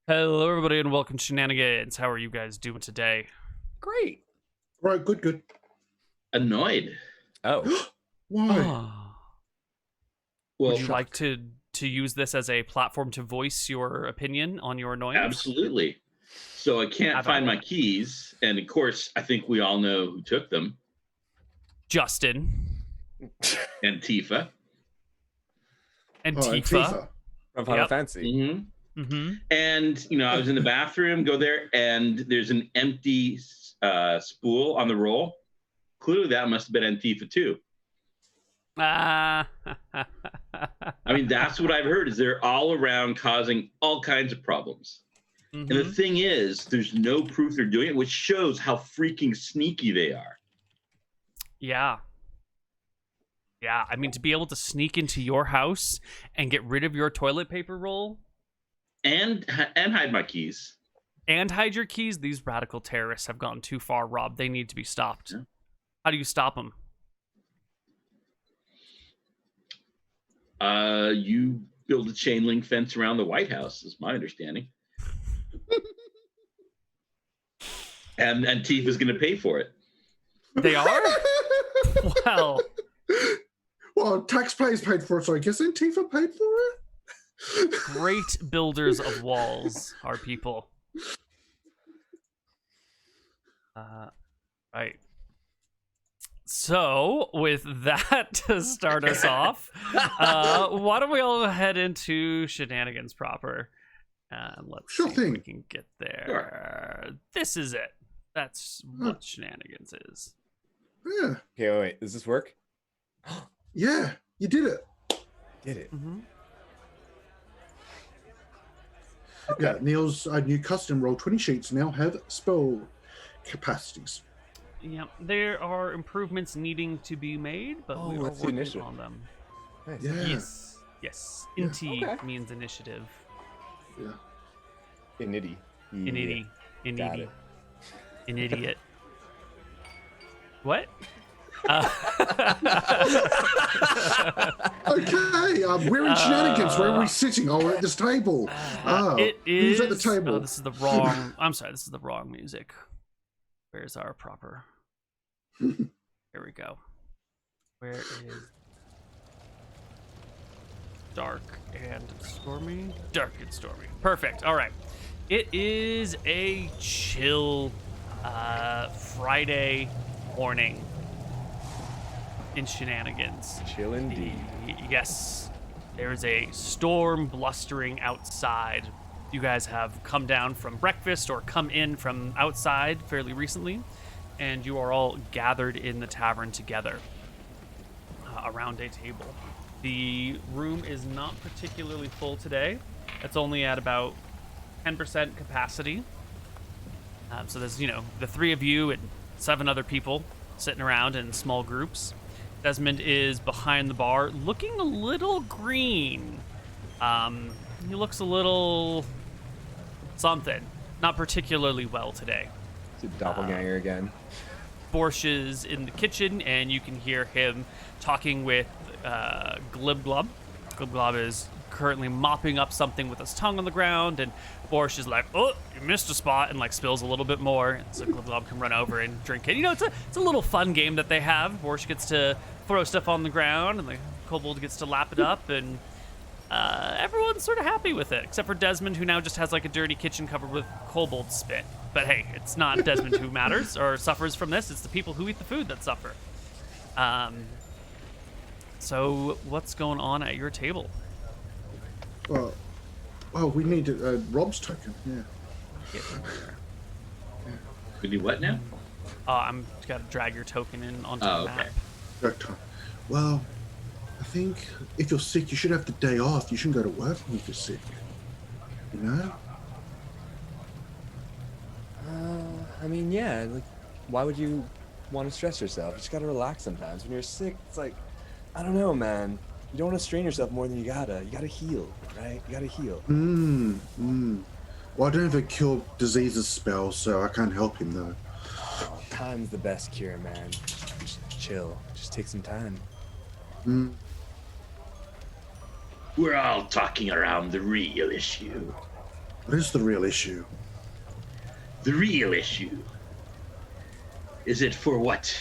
Hello, everybody, and welcome to Shenanigans. How are you guys doing today? Great. Right, good. Annoyed. Oh, Why? Well, Would you like to use this as a platform to voice your opinion on your annoyance? absolutely. So I can't find my keys, and of course, I think we all know who took them. Justin Antifa. and Oh, Tifa. from Final Yep. Fantasy. Mm-hmm. Mm-hmm. And I was in the bathroom, go there, and there's an empty spool on the roll. Clearly, that must have been Antifa too. I mean, that's what I've heard. Is they're all around causing all kinds of problems. Mm-hmm. And the thing is, there's no proof they're doing it, which shows how freaking sneaky they are. Yeah. I mean, to be able to sneak into your house and get rid of your toilet paper roll And hide my keys. and hide your keys, these radical terrorists have gone too far, Rob. They need to be stopped. Yeah. How do you stop them? You build a chain link fence around the White House, is my understanding. and Tifa's going to pay for it. They are? Well, taxpayers paid for it, so I guess Antifa paid for it? Great builders of walls are people. Right. So, with that to start us off, why don't we all head into Shenanigans proper? And let's Sure see thing. if we can get there. This is it. That's what Shenanigans is. Yeah. Okay, wait. Does this work? Yeah, you did it. Did it? Mm-hmm. Yeah, Neal's new custom Roll20 sheets now have spell capacities. Yeah, there are improvements needing to be made, but we are that's the working initiative. on them. Nice. Yeah. Yes. Yeah. Inti Okay. means initiative. Yeah. Inity. Initi. Got Initi. it. An idiot. What? Okay, we're in Shenanigans. Where are we sitting? Oh, we're at this table. It is. Who's at the table? Oh, this is the wrong. I'm sorry. This is the wrong music. Where's our proper? Here we go. Where is dark and stormy? Dark and stormy. Perfect. All right. It is a chill Friday morning in Shenanigans. Chill indeed. Yes, there is a storm blustering outside. You guys have come down from breakfast or come in from outside fairly recently, and you are all gathered in the tavern together around a table. The room is not particularly full today. It's only at about 10% capacity. So there's, the three of you and 7 other people sitting around in small groups. Desmond is behind the bar, looking a little green. He looks a little something. Not particularly well today. It's a doppelganger again. Borsch is in the kitchen, and you can hear him talking with Glib Glob. Glib Glob is currently mopping up something with his tongue on the ground, and Borsch is like, "Oh, you missed a spot," and spills a little bit more. And so Glib Glob can run over and drink it. It's a little fun game that they have. Borsch gets to throw stuff on the ground, and the kobold gets to lap it up, and everyone's sort of happy with it, except for Desmond, who now just has a dirty kitchen covered with kobold spit. But hey, it's not Desmond who matters or suffers from this. It's the people who eat the food that suffer. So what's going on at your table? Well, we need Rob's token. Yeah. We do what now? I'm got to drag your token in onto the okay. map. Doctor. Well, I think if you're sick, you should have the day off. You shouldn't go to work if you're sick. You know? I mean, yeah. Why would you want to stress yourself? You just gotta relax sometimes. When you're sick, it's I don't know, man. You don't want to strain yourself more than you gotta. You gotta heal, right? You gotta heal. Well, I don't have a cure diseases spell, so I can't help him though. Oh, time's the best cure, man. Just chill. Just take some time. We're all talking around the real issue. What is the real issue? The real issue is it for what?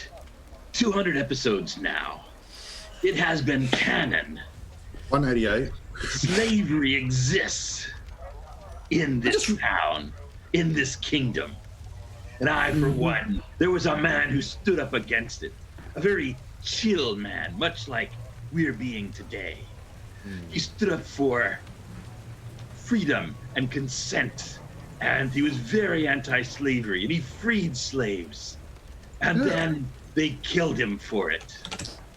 200 episodes now. It has been canon. 188. Slavery exists in this town, in this kingdom. And I, for one, there was a man who stood up against it. A very chill man, much like we're being today. He stood up for freedom and consent. And he was very anti-slavery, and he freed slaves. And then they killed him for it.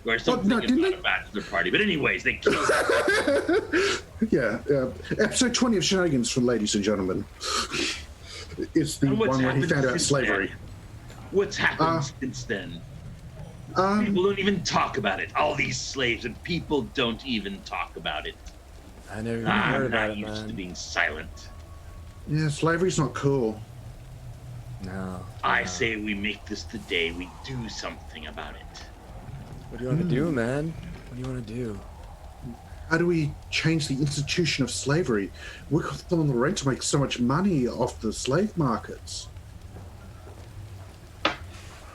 Or something about a bachelor party. But anyways, they killed him. Yeah. Episode 20 of Shenanigans, for ladies and gentlemen. It's the one where he found out slavery. Then? What's happened since then? People don't even talk about it. All these slaves, and people don't even talk about it. I never even heard about it, man. I'm not used to being silent. Yeah, slavery's not cool. No. I say we make this the day we do something about it. What do you want to do, man? What do you want to do? How do we change the institution of slavery? We're on the rent to make so much money off the slave markets.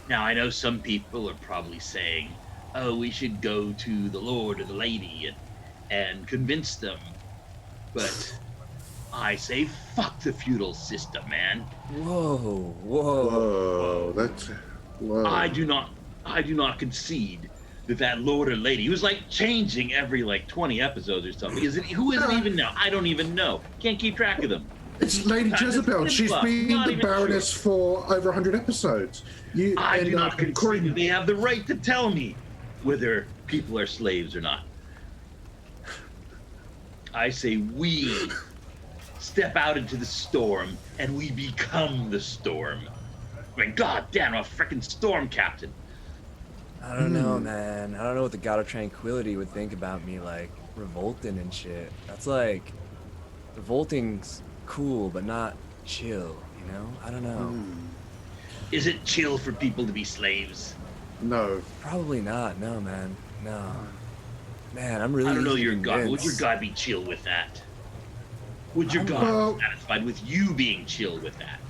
Now, I know some people are probably saying, oh, we should go to the Lord or the Lady and convince them. But I say, fuck the feudal system, man. Whoa. Whoa. I do not concede that Lord or Lady, who's like changing every like 20 episodes or something. Who is it even now? I don't even know. Can't keep track of them. It's Lady Jezebel. She's been the Baroness for over 100 episodes. I do not concede that they have the right to tell me whether people are slaves or not. I say we step out into the storm and we become the storm. I mean, god damn, I'm a freaking storm captain. I don't know, man. I don't know what the God of Tranquility would think about me, like, revolting and shit. That's like, revolting's cool, but not chill, you know? I don't know. Is it chill for people to be slaves? No. Probably not, no, man. No. Man, I'm really I don't know your God. convinced. Would your God be chill with that? Would your God be satisfied with you being chill with that?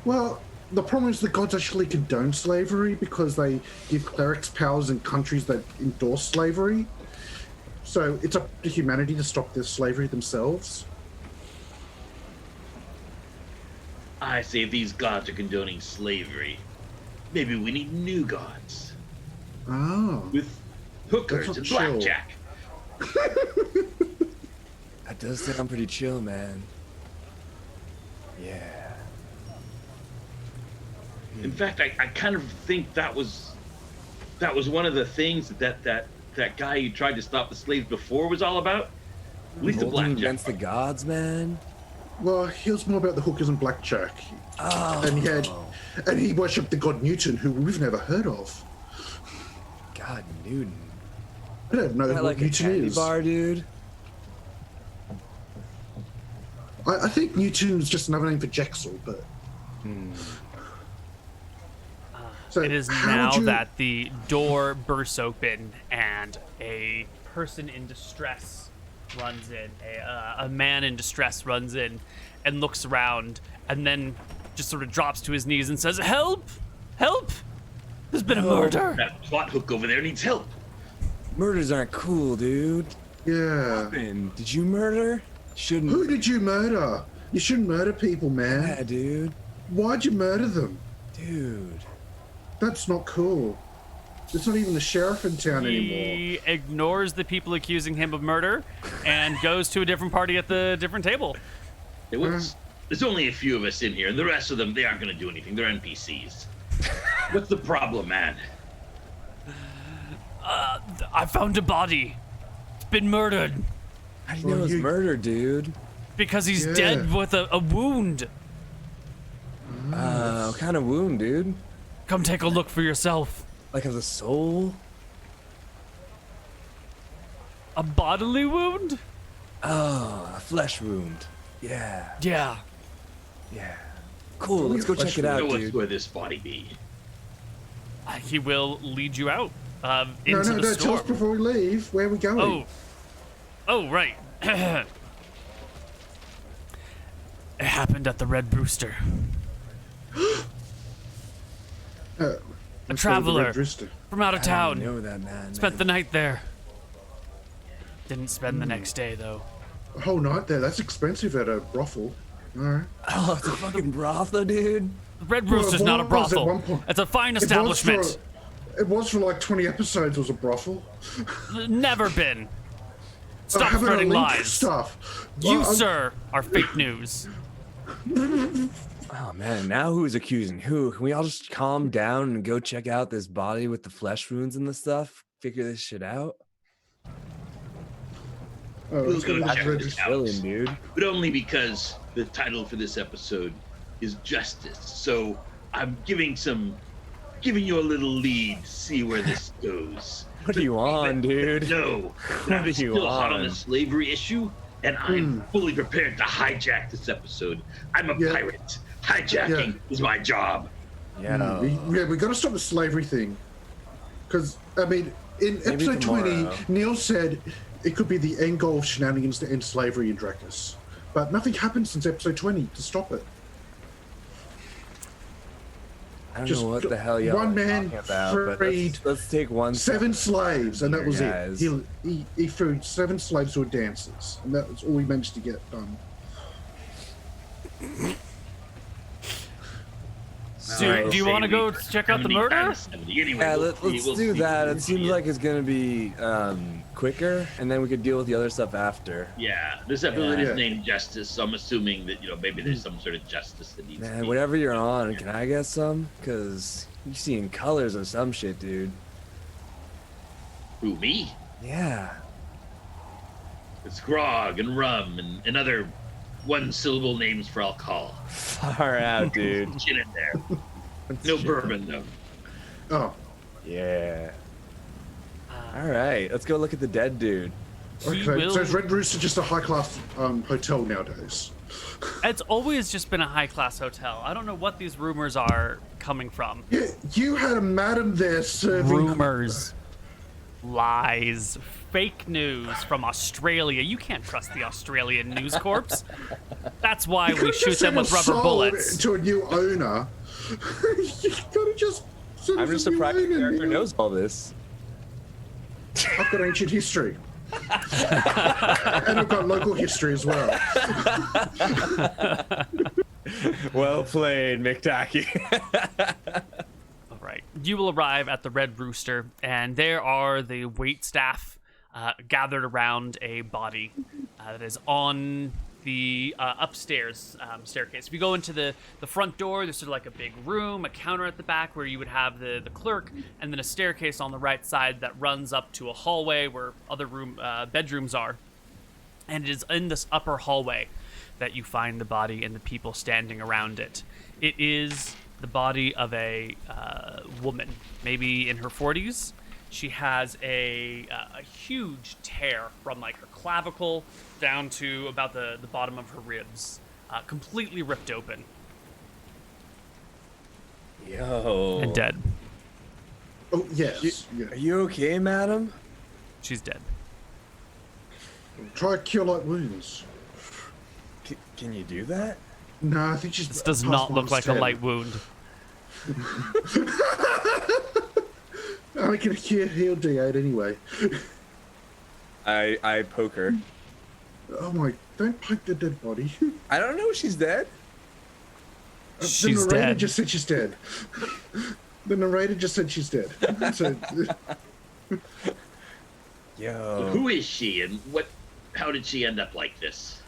Well, the problem is the gods actually condone slavery because they give clerics powers in countries that endorse slavery. So it's up to humanity to stop their slavery themselves. I say if these gods are condoning slavery, maybe we need new gods. Oh. With hookers and blackjack. That does sound pretty chill, man. Yeah. In fact, I kind of think that was one of the things that guy who tried to stop the slaves before was all about. At least the Revolting blackjack. against the gods, man. Well, he was more about the hookers and blackjack. Oh. And he worshipped the god Newton, who we've never heard of. God, Newton. I don't know what Like Newton a candy is. bar, dude. I think Newton's just another name for Jaxel, but... So it is now that the door bursts open and a person in distress runs in. A man in distress runs in and looks around and then just sort of drops to his knees and says, "Help! Help! There's been a murder!" That plot hook over there needs help. Murders aren't cool, dude. Yeah. Did you murder? Shouldn't. Who did you murder? You shouldn't murder people, man. Yeah, dude. Why'd you murder them? Dude. That's not cool. There's not even a sheriff in town anymore. He ignores the people accusing him of murder and goes to a different party at the different table. There's only a few of us in here, and the rest of them, they aren't going to do anything. They're NPCs. What's the problem, man? I found a body. It's been murdered. How do you know it was murder, dude? Because he's dead with a wound. What kind of wound, dude? Come take a look for yourself. Like of the soul? A bodily wound? Oh, a flesh wound. Yeah. Yeah. Yeah. Cool, let's go check it out, dude. Where this body be? He will lead you out into No, the tell storm. us before we leave. Where are we going? Oh, right. happened at the Red Rooster? A traveler from out of I town. know that man. Spent the night there. Didn't spend the next day, though. A whole night there. That's expensive at a brothel. All right. Oh, it's a fucking brothel, dude. The Red Rooster's not a it was at one brothel. point. It's a fine establishment. It was for like 20 episodes. It was a brothel. Never been. Stop Having a spreading link lies. Stuff. You, Well, sir, are fake news. Oh man, now who's accusing who? Can we all just calm down and go check out this body with the flesh wounds and the stuff? Figure this shit out. We'll go check Red this Brilliant, out. dude. But only because the title for this episode is Justice. So I'm giving you a little lead to see where this goes. What are you on, dude? No, What I'm are you still hot on on? the slavery issue, and I'm fully prepared to hijack this episode. I'm a Yeah. pirate. Hijacking is my job. Yeah. we got to stop the slavery thing. Because, I mean, in Maybe episode tomorrow. 20, Neal said it could be the end goal of Shenanigans to end slavery in Drakus. But nothing happened since episode 20 to stop it. I don't Just know what the hell y'all one are man talking about, but freed let's take one. 7 slaves, and that was Guys. it. He freed 7 slaves who were dancers, and that was all he managed to get done. Do you want to go check out the murder? Anyway, Yeah, we'll let's see do that. It what seems is. like it's gonna be quicker, and then we could deal with the other stuff after. Yeah, this episode Yeah. is named Justice, so I'm assuming that maybe there's some sort of justice that needs to Man, be. whatever you're on, can I get some? Cause you seeing colors of some shit, dude. Who, me? Yeah. It's grog and rum and other one-syllable names for alcohol. Far out, dude. Shit in there. No bourbon though. Oh, Yeah. All right, let's go look at the dead dude. We okay. will- So is Red Rooster just a high-class hotel nowadays? It's always just been a high-class hotel. I don't know what these rumors are coming from. Yeah, you had a madam there serving... Rumors. Lies. Fake news from Australia. You can't trust the Australian News Corps. That's why we shoot them with rubber bullets. To a new owner. You gotta just... send I'm us just a new surprised the owner, character Neal. knows all this. I've got ancient history. And I've got local history as well. Well played, McTacky. All right. You will arrive at the Red Rooster, and there are the wait staff gathered around a body that is on the upstairs staircase. If you go into the front door, there's sort of like a big room, a counter at the back where you would have the clerk, and then a staircase on the right side that runs up to a hallway where other bedrooms are. And it is in this upper hallway that you find the body and the people standing around it. It is the body of a woman, maybe in her 40s. She has a huge tear from like her clavicle down to about the bottom of her ribs, completely ripped open Yo. and dead. Oh, yes. Yeah. Are you okay, madam? She's dead. Try cure-light wounds. Can you do that? No, I think she's... This does past not look like a -10. light wound. I can heal D8 anyway. I poke her. Oh my... Don't poke the dead body. I don't know. She's dead. She's the narrator dead. just said she's dead. The narrator just said she's dead. So, Yo. Who is she, and how did she end up like this?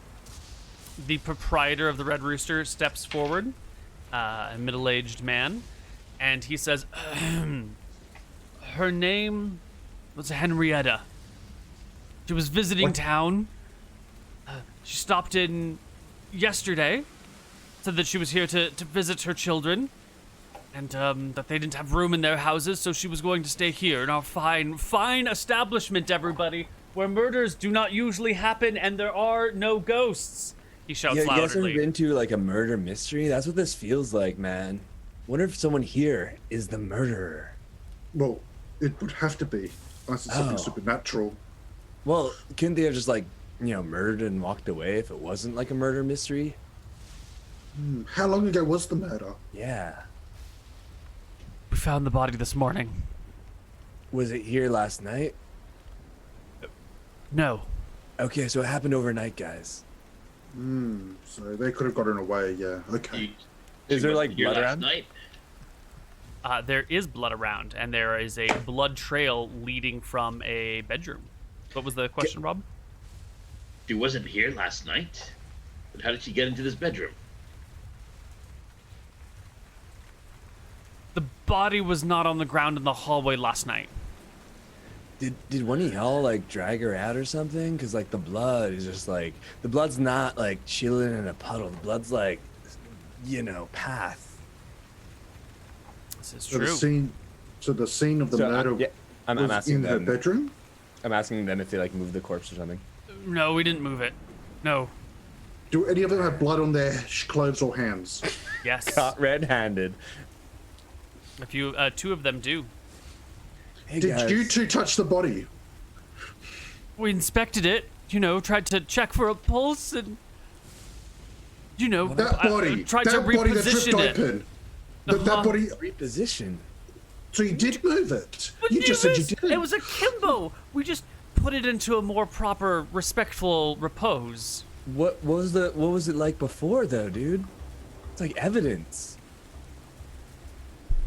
The proprietor of the Red Rooster steps forward, a middle-aged man, and he says, her name was Henrietta. She was visiting town. She stopped in yesterday, said that she was here to visit her children, and that they didn't have room in their houses, so she was going to stay here in our fine establishment, everybody, where murders do not usually happen and there are no ghosts. He shouts Yeah, you guys ever loudly. been to like a murder mystery? That's what this feels like, man. Wonder if someone here is the murderer. well, it would have to be. Unless it's something Oh. supernatural. Well, couldn't they have just like, murdered and walked away if it wasn't like a murder mystery? How long ago was the murder? Yeah. We found the body this morning. Was it here last night? No. Okay, so it happened overnight, guys. So they could have gotten away, yeah. Okay. Is there like Here blood last around? night? There is blood around, and there is a blood trail leading from a bedroom. What was the question, Rob? She wasn't here last night. But how did she get into this bedroom? The body was not on the ground in the hallway last night. Did one of y'all like drag her out or something? Cause like the blood is just like the blood's not like chilling in a puddle. The blood's like, path. This is So true. the scene of the murder I'm was asking in her them. bedroom? I'm asking them if they like moved the corpse or something. No, we didn't move it. No. Do any of them have blood on their clothes or hands? Yes. Caught red-handed. A few, two of them do. Hey Did guys. you two touch the body? We inspected it, tried to check for a pulse and, That body, tried to that body that reposition tripped it. open. That body. reposition? So you did move it. What You do just said you miss? did. It was akimbo. We just put it into a more proper, respectful repose. What was it like before though, dude? It's like evidence.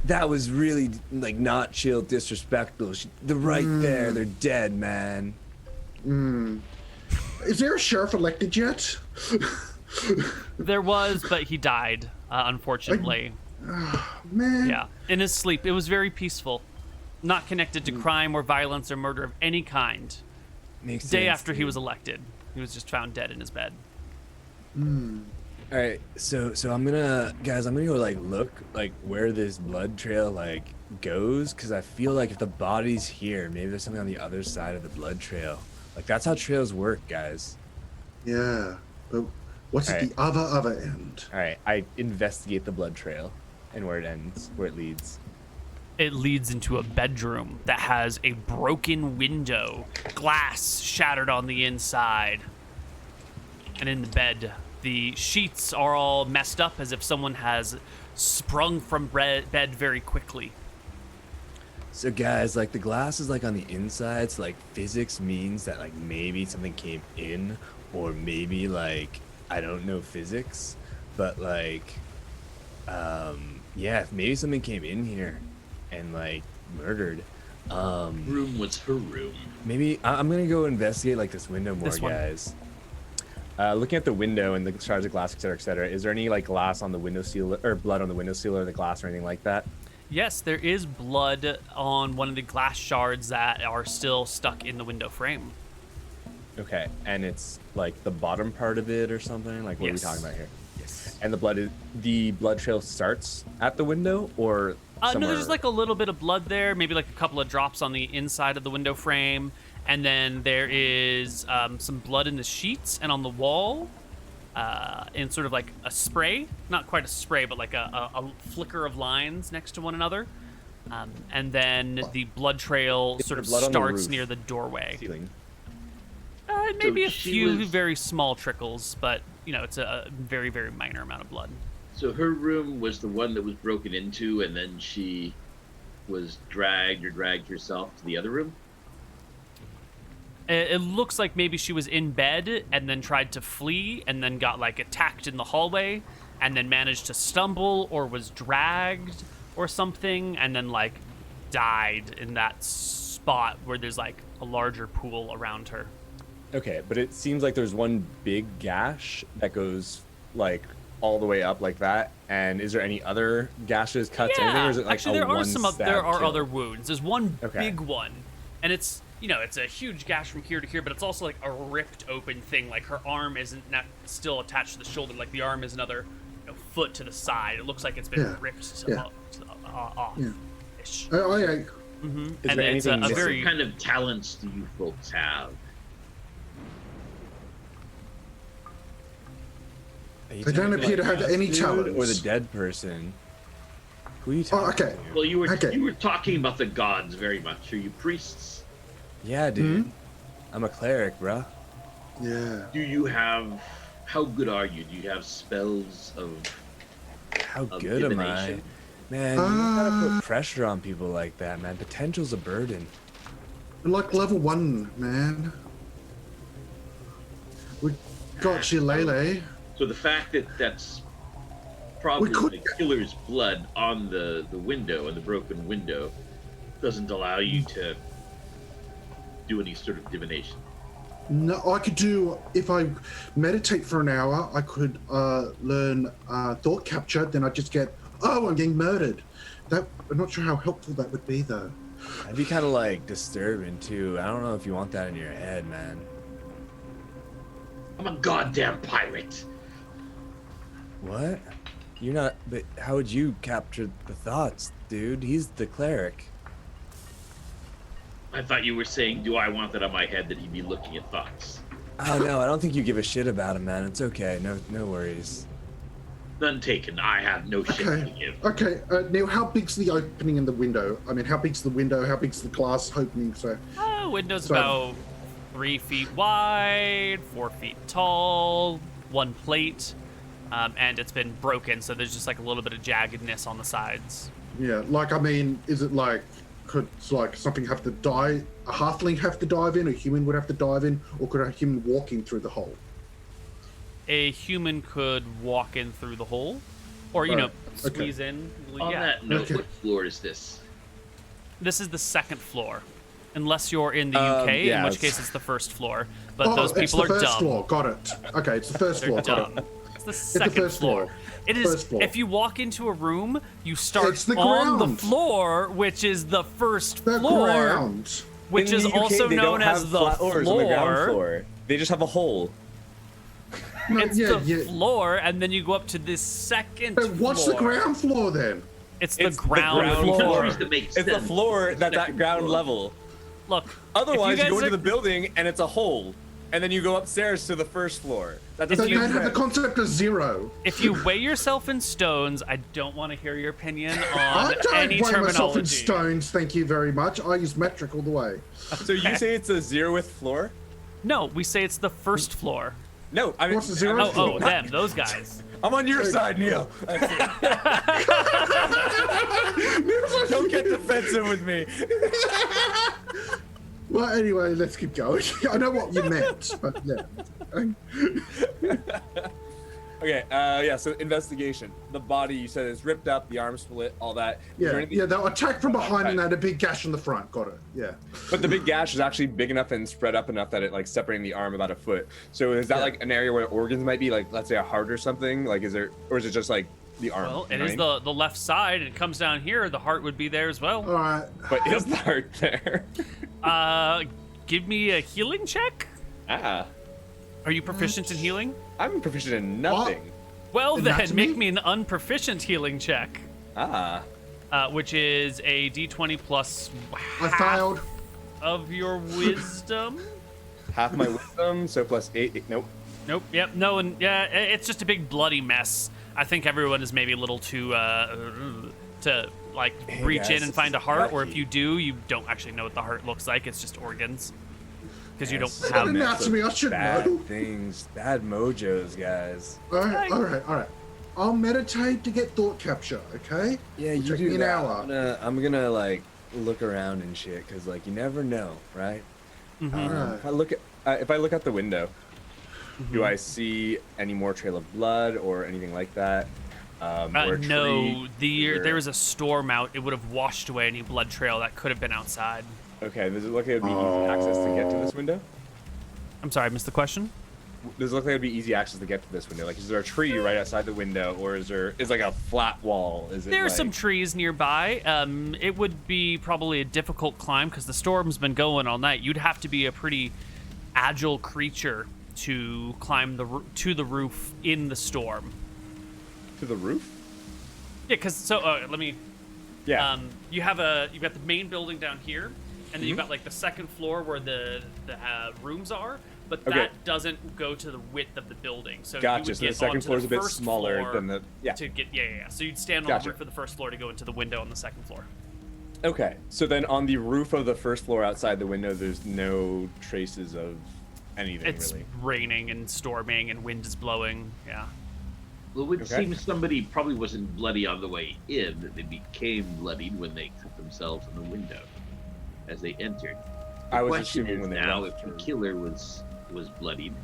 That was really like not chill, disrespectful. They're right there. They're dead, man. Is there a sheriff elected yet? There was, but he died, unfortunately. Man. Yeah, in his sleep. It was very peaceful. Not connected to crime or violence or murder of any kind. Makes Day sense, after he dude. was elected. He was just found dead in his bed. All right, so I'm gonna go like look like where this blood trail like goes, because I feel like if the body's here, maybe there's something on the other side of the blood trail. Like that's how trails work, guys. Yeah. But what's at the other end? All right, I investigate the blood trail and where it ends, where it leads. It leads into a bedroom that has a broken window, glass shattered on the inside. And in the bed, the sheets are all messed up as if someone has sprung from bed very quickly. So guys, like the glass is like on the inside, so like physics means that like maybe something came in, or maybe like I don't know physics, but like yeah, maybe something came in here and like murdered. Room was her room. Maybe I'm gonna go investigate like this window more, This one. guys. Looking at the window and the shards of glass, et cetera, is there any like glass on the window seal or blood on the window seal or the glass or anything like that? Yes, there is blood on one of the glass shards that are still stuck in the window frame. Okay, and it's like the bottom part of it or something? Like what Yes. are we talking about here? Yes. And the blood trail starts at the window or No, somewhere? there's like a little bit of blood there, maybe like a couple of drops on the inside of the window frame. And then there is some blood in the sheets and on the wall, in sort of like a spray, not quite a spray, but like a flicker of lines next to one another. And then the blood trail Is sort there of blood on the starts roof? near the doorway. Ceiling. Maybe So a she few was- very small trickles, but it's a very, very minor amount of blood. So her room was the one that was broken into, and then she was dragged herself to the other room? It looks like maybe she was in bed and then tried to flee and then got like attacked in the hallway and then managed to stumble or was dragged or something and then like died in that spot where there's like a larger pool around her. Okay, but it seems like there's one big gash that goes like all the way up like that. And is there any other gashes, cuts, anything, or is it like actually, a there are one some. stab There are kill? other wounds. There's one Okay. big one, and it's it's a huge gash from here to here, but it's also like a ripped open thing. Like her arm isn't still attached to the shoulder. Like the arm is another foot to the side. It looks like it's been Yeah. ripped Yeah. off. Yeah. Ish. Is Is And there it's anything a missing? very What kind of talents do you folks have? Are you They don't talking appear to about have any us, dude, talents. or the dead person. Who are you talking okay. to? Well, you were Okay. talking about the gods very much. Are you priests? Yeah, dude. I'm a cleric, bruh. Yeah. Do you have How good are you? Do you have spells of? How Of good am I? divination? Man, you gotta put pressure on people like that, man. Potential's a burden. Like level 1, man. We got Shillelagh. So the fact that that's probably the killer's blood on the window and the broken window doesn't allow you to do any sort of divination. No, I could do, if I meditate for an hour, I could learn thought capture, then I'd just get, oh, I'm getting murdered. I'm not sure how helpful that would be, though. That'd be kind of like disturbing too. I don't know if you want that in your head, man. I'm a goddamn pirate. What? You're not, but how would you capture the thoughts, dude? He's the cleric. I thought you were saying, do I want that on my head that he'd be looking at thoughts? Oh no, I don't think you give a shit about him, man. It's okay. No worries. None taken. I have no shit to give. Okay, Neal, how big's the opening in the window? I mean, how big's the window? How big's the glass opening? Window's about 3 feet wide, 4 feet tall, 1 plate, and it's been broken, so there's just like a little bit of jaggedness on the sides. Yeah, like, I mean, is it like, could like something have to die, a halfling have to dive in, a human would have to dive in, or could a human walk in through the hole? A human could walk in through the hole, or, you know, squeeze in. On that note, what floor is this? This is the 2nd floor. Unless you're in the UK, in which case it's the 1st floor. But those people are dumb. It's the 1st floor, got it. Okay, it's the 1st floor, got it. It's the 2nd floor. It is, if you walk into a room, you start on the floor, which is the 1st floor, which is also known as the floor. On the ground floor. They just have a hole. It's the floor, and then you go up to this 2nd floor. What's the ground floor then? It's the ground floor. It's the floor that's at ground level. Look, otherwise you go into the building and it's a hole, and then you go upstairs to the 1st floor. That doesn't make sense. The concept of 0. If you weigh yourself in stones, I don't want to hear your opinion on any terminology. I don't weigh myself in stones, thank you very much. I use metric all the way. So you say it's a 0th floor? No, we say it's the 1st floor. No, I mean, what's the 0th floor? Oh, them, those guys. I'm on your side, Neal. Don't get defensive with me. Well, anyway, let's keep going. I know what you meant, but yeah. Okay, yeah, so investigation. The body, you said, is ripped up, the arm split, all that. Yeah, they'll attack from behind and they had a big gash in the front. Got it, yeah. But the big gash is actually big enough and spread up enough that it, like, separating the arm about a foot. So is that, like, an area where organs might be, like, let's say a heart or something? Like, is there, or is it just, like, the arm? Well, it is the left side, and it comes down here, the heart would be there as well. All right. But is the heart there? Give me a healing check? Ah. Are you proficient in healing? I'm proficient in nothing. Well then, make me an unproficient healing check. Ah. Which is a d20 plus I failed. Of your wisdom. Half my wisdom, so plus 8. Nope. Nope. Yep. No. And yeah, it's just a big bloody mess. I think everyone is maybe a little too to like reach in and find a heart, or if you do, you don't actually know what the heart looks like. It's just organs. Because you don't have anatomy, I should know. Things, bad mojos, guys. All right. I'll meditate to get thought capture, okay? Yeah, you do an hour. I'm gonna like look around and shit, cause like you never know, right? Mm-hmm. If I look out the window, do I see any more trail of blood or anything like that? No, there was a storm out. It would have washed away any blood trail that could have been outside. Okay, does it look like it would be easy access to get to this window? I'm sorry, I missed the question? Does it look like it would be easy access to get to this window? Like, is there a tree right outside the window, or is like a flat wall? There are some trees nearby. It would be probably a difficult climb because the storm's been going all night. You'd have to be a pretty agile creature to climb to the roof in the storm. To the roof? Yeah, because let me. Yeah. You've got the main building down here. And then you've got like the 2nd floor where the rooms are, but that doesn't go to the width of the building. So gotcha. So the 2nd floor is a bit smaller than the to get So you'd stand on the roof of the 1st floor to go into the window on the 2nd floor. Okay. So then on the roof of the 1st floor outside the window, there's no traces of anything It's really. raining and storming and wind is blowing. Yeah. Well, it would Okay. seem somebody probably wasn't bloody on the way in, that they became bloodied when they cut themselves in the window as they entered. The I was question assuming is when they now, left if the or- killer was bloodied,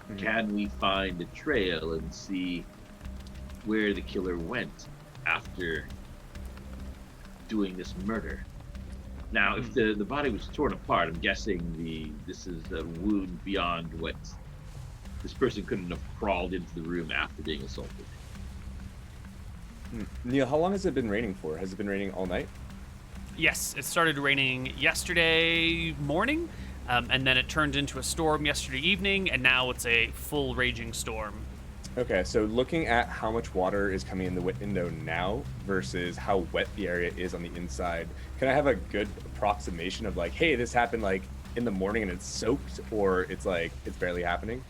Mhm. can we find a trail and see where the killer went after doing this murder? Now, if the body was torn apart, I'm guessing this is a wound beyond what this person couldn't have crawled into the room after being assaulted. Neal, how long has it been raining for? Has it been raining all night? Yes, it started raining yesterday morning, and then it turned into a storm yesterday evening, and now it's a full raging storm. Okay, so looking at how much water is coming in the window now versus how wet the area is on the inside, can I have a good approximation of like, hey, this happened like in the morning and it's soaked, or it's like it's barely happening?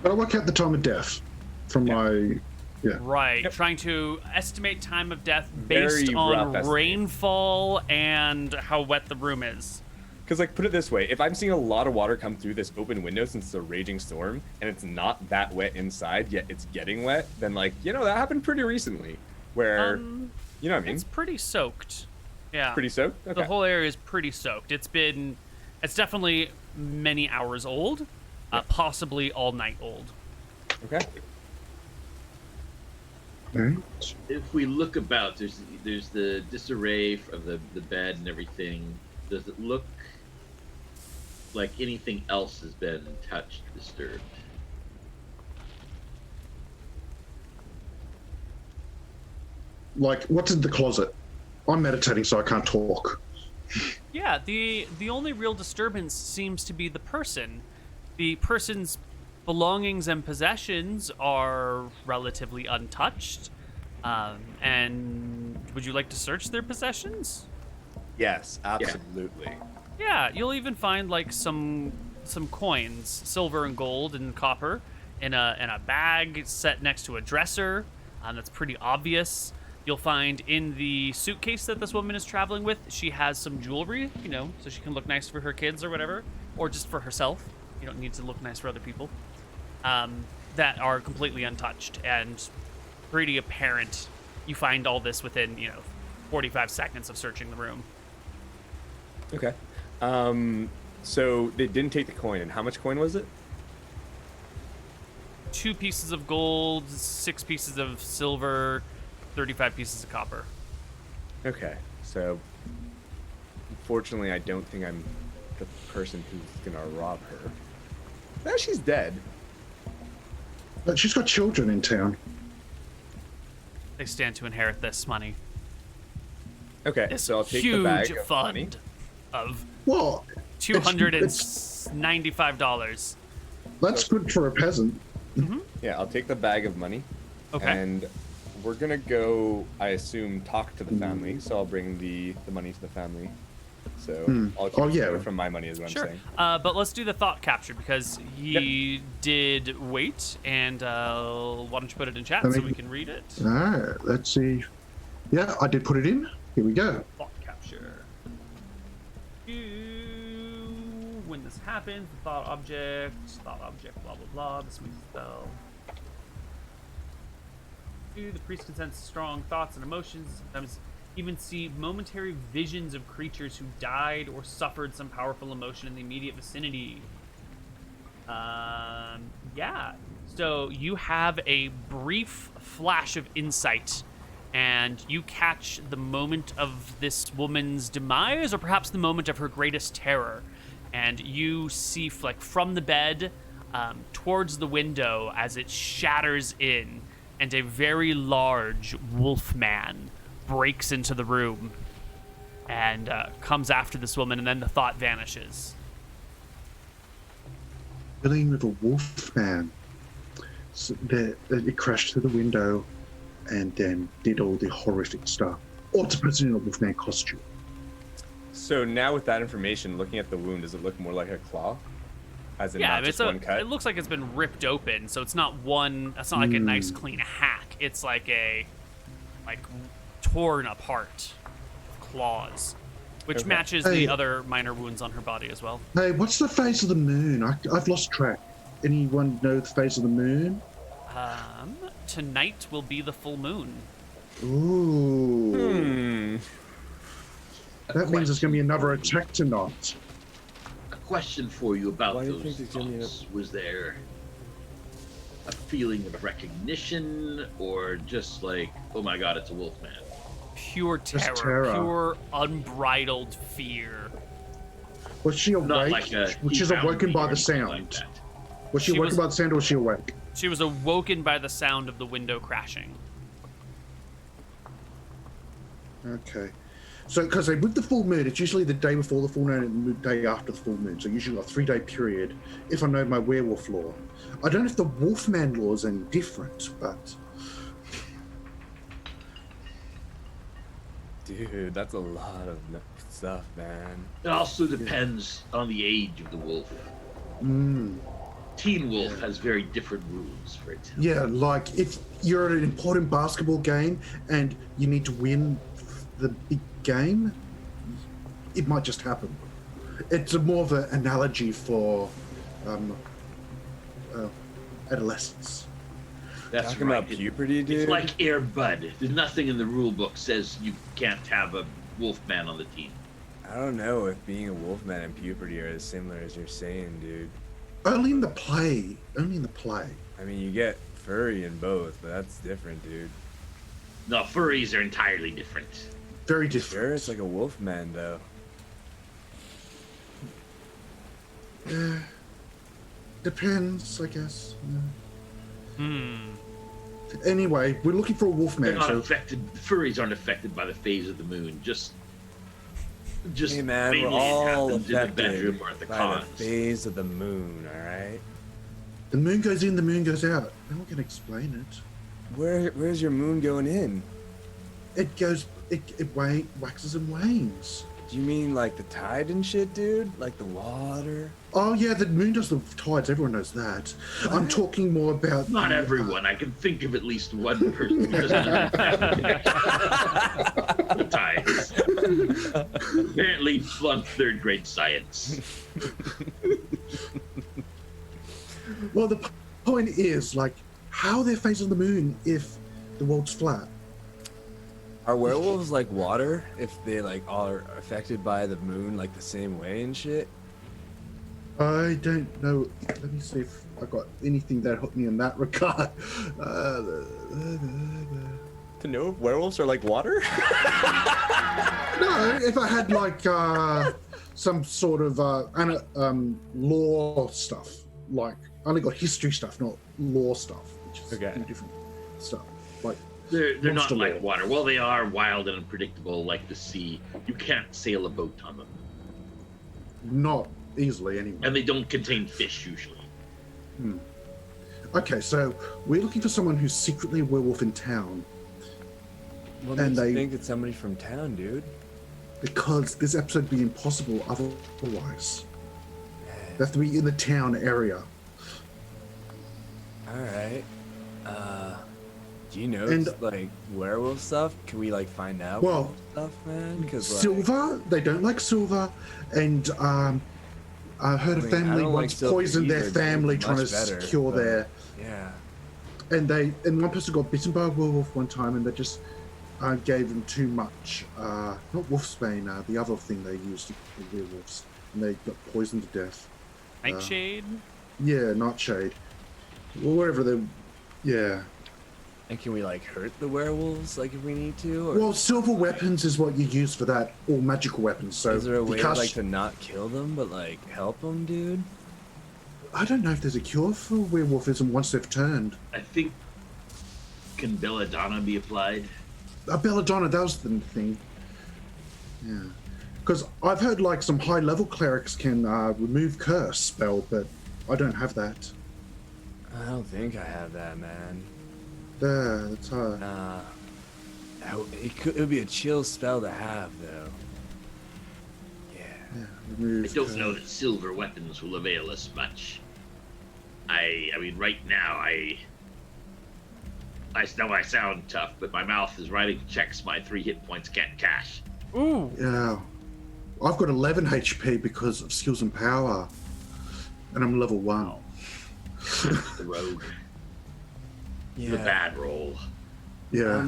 But I work out the time of death from my. Yeah. Right, Yep. trying to estimate time of death based Very on rough estimate. rainfall and how wet the room is. Because like put it this way, if I'm seeing a lot of water come through this open window since it's a raging storm and it's not that wet inside yet it's getting wet, then like, you know, that happened pretty recently where, you know what I mean? It's pretty soaked. Yeah. Pretty soaked? Okay. The whole area is pretty soaked. It's definitely many hours old, possibly all night old. Okay. Okay. If we look about, there's the disarray of the bed and everything. Does it look like anything else has been touched, disturbed? Like, what's in the closet? I'm meditating, so I can't talk. Yeah, the only real disturbance seems to be the person. The person's belongings and possessions are relatively untouched. And would you like to search their possessions? Yes, absolutely. Yeah, you'll even find like some coins, silver and gold and copper, in a bag set next to a dresser. That's pretty obvious. You'll find in the suitcase that this woman is traveling with, she has some jewelry, you know, so she can look nice for her kids or whatever, or just for herself. You don't need to look nice for other people. That are completely untouched and pretty apparent. You find all this within, 45 seconds of searching the room. Okay. So they didn't take the coin, and how much coin was it? 2 pieces of gold, 6 pieces of silver, 35 pieces of copper. Okay. So unfortunately, I don't think I'm the person who's gonna rob her. No, she's dead. But she's got children in town. They stand to inherit this money. Okay, This so I'll take huge the bag of money. fund of Well, $295. that's good for a peasant. Yeah, I'll take the bag of money. Okay. And we're gonna go, I assume, talk to the family. So I'll bring the money to the family. So I'll keep it separate from my money is what Sure. I'm saying. But let's do the thought capture because he did wait. And why don't you put it in chat so we can read it? All right, let's see. Yeah, I did put it in. Here we go. Thought capture. When this happens, the thought object, blah, blah, blah, the smooth spell. The priest can sense strong thoughts and emotions, sometimes even see momentary visions of creatures who died or suffered some powerful emotion in the immediate vicinity. Yeah. So you have a brief flash of insight, and you catch the moment of this woman's demise, or perhaps the moment of her greatest terror. And you see, like, from the bed towards the window as it shatters in, and a very large wolf man breaks into the room and comes after this woman, and then the thought vanishes. Dealing with a wolf man. So it crashed through the window and then did all the horrific stuff. Or it's a person in a wolfman costume. So now with that information, looking at the wound, does it look more like a claw? As in not just one cut? It looks like it's been ripped open, so it's not one. It's not like a nice clean hack. It's like torn apart claws. which Okay. matches Hey. the other minor wounds on her body as well. Hey, what's the phase of the moon? I've lost track. Anyone know the phase of the moon? Tonight will be the full moon. Ooh. That means there's going to be another attack tonight. A question for you about Why do you those think there's gonna be thoughts. Was there a feeling of recognition, or just like, oh my god, it's a wolf man? Pure Just terror, terror. pure unbridled fear. Was she Not awake? like a Was he she found awoken me by or the anything sound? like that. Was she She awoken was- by the sound or was she awake? She was awoken by the sound of the window crashing. Okay. So, because with the full moon, it's usually the day before the full moon and the day after the full moon. So usually a 3-day period, if I know my werewolf law. I don't know if the wolfman law is any different, but... Dude, that's a lot of stuff, man. It also depends on the age of the wolf. Mm. Teen wolf has very different rules, for example. Yeah, like if you're at an important basketball game and you need to win the big game, it might just happen. It's more of an analogy for adolescence. That's Talking right. about puberty, dude. It's like Air Bud. There's nothing in the rule book says you can't have a wolf man on the team. I don't know if being a wolfman and puberty are as similar as you're saying, dude. Only in the play. Only in the play. I mean, you get furry in both, but that's different, dude. No, furries are entirely different. Very different. Sure, it's like a wolfman, though. Depends, I guess. Hmm. Anyway, we're looking for a They're wolfman. not So affected. Furries aren't affected by the phase of the moon. Just Hey, man, we're mainly it all happens in the affected bedroom or at the by cons. the phase of the moon, all right? the moon goes in, the moon goes out. No one can explain it. Where's your moon going in? It goes. It waxes and wanes. Do you mean like the tide and shit, dude? Like the water? Oh yeah, the moon does the tides. Everyone knows that. I'm talking more about Not the, everyone. I can think of at least one person who doesn't understand the tides. Apparently flunked third grade science. Well, the point is, like, how are they facing the moon if the world's flat? Are werewolves like water if they like are affected by the moon like the same way and shit? I don't know. Let me see if I got anything that helped me in that regard. To know if werewolves are like water? No, if I had like some sort of law stuff, like I only got history stuff, not law stuff, which is Okay. different stuff. Like They're not Monster like law. water. Well, they are wild and unpredictable like the sea. You can't sail a boat on them. not easily anyway. And they don't contain fish usually. Okay, so we're looking for someone who's secretly a werewolf in town What And makes you they- think it's somebody from town, dude? because this episode would be impossible otherwise. They have to be in the town area. Alright. Do you know And- like werewolf stuff? Can we like find out Well, werewolf stuff, man? Because like, Silver, they don't like silver, and I heard I a mean, I family don't like once silver poisoned their either, but family it's trying to much better, secure but- their. yeah. And one person got bitten by a werewolf one time, and they just gave them too much. Not wolfsbane, the other thing they used to kill werewolves, and they got poisoned to death. Nightshade? Yeah, nightshade, or whatever they. Yeah. And can we like hurt the werewolves like if we need to? Or Well, silver weapons is what you use for that, or magical weapons. So is there a you way cast- like to not kill them but like help them, dude? I don't know if there's a cure for werewolfism once they've turned. I think, can belladonna be applied? Belladonna, that was the thing. Yeah. Because I've heard like some high level clerics can remove curse spell, but I don't have that. I don't think I have that, man. There, that's hard. Nah. It would be a chill spell to have, though. Yeah. Yeah, I remove don't curse. know that silver weapons will avail us much. I mean, right now, I know I sound tough, but my mouth is writing checks my 3 hit points can't cash. Ooh. Yeah. I've got 11 HP because of skills and power, and I'm level 1. Wow. The rogue. Yeah. The bad roll. Yeah.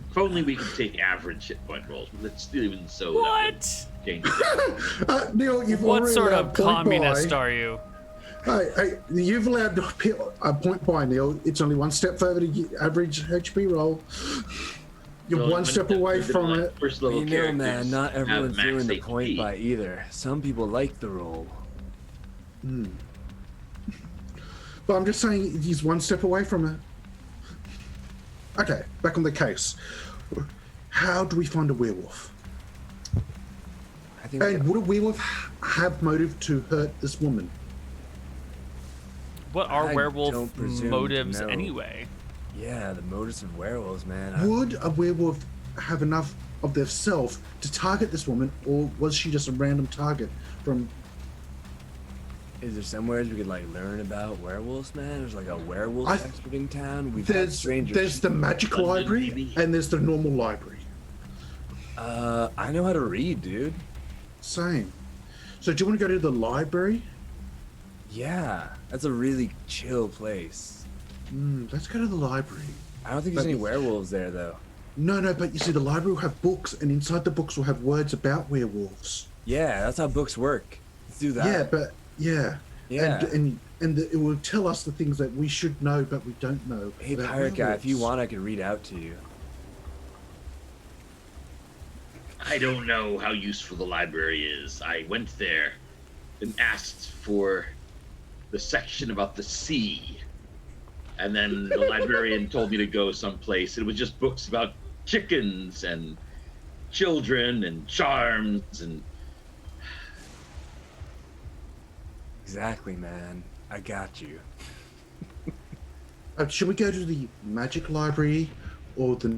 If only we could take average hit point rolls, but it's even so. What? Neal, you've What already sort allowed of point communist buy. are you? Hey, you've allowed a point buy, Neal. It's only one step further to average HP roll. You're one step away from it. First level You know, man, not everyone's max doing the HP. point buy either. Some people like the roll. But I'm just saying he's one step away from it. Okay, back on the case. How do we find a werewolf? I think And would a werewolf have motive to hurt this woman? What are I werewolf don't presume to motives know. anyway? yeah, the motives of werewolves, man. Would a werewolf have enough of their self to target this woman, or was she just a random target from... Is there somewhere we could like learn about werewolves, man? There's like a werewolf I- expert in town. We've had strangers. There's the magic London, library, maybe? and there's the normal library. I know how to read, dude. Same. So do you want to go to the library? Yeah, that's a really chill place. Let's go to the library. I don't think there's But- any werewolves there though. No, but you see, the library will have books, and inside the books will have words about werewolves. Yeah, that's how books work. Let's do that. Yeah, but yeah. Yeah. And it will tell us the things that we should know, but we don't know. Hey, about pirate guy, if you werewolves. want, I could read out to you. I don't know how useful the library is. I went there and asked for the section about the sea. And then the librarian told me to go someplace. It was just books about chickens and children and charms and Exactly, man. I got you. Should we go to the magic library or the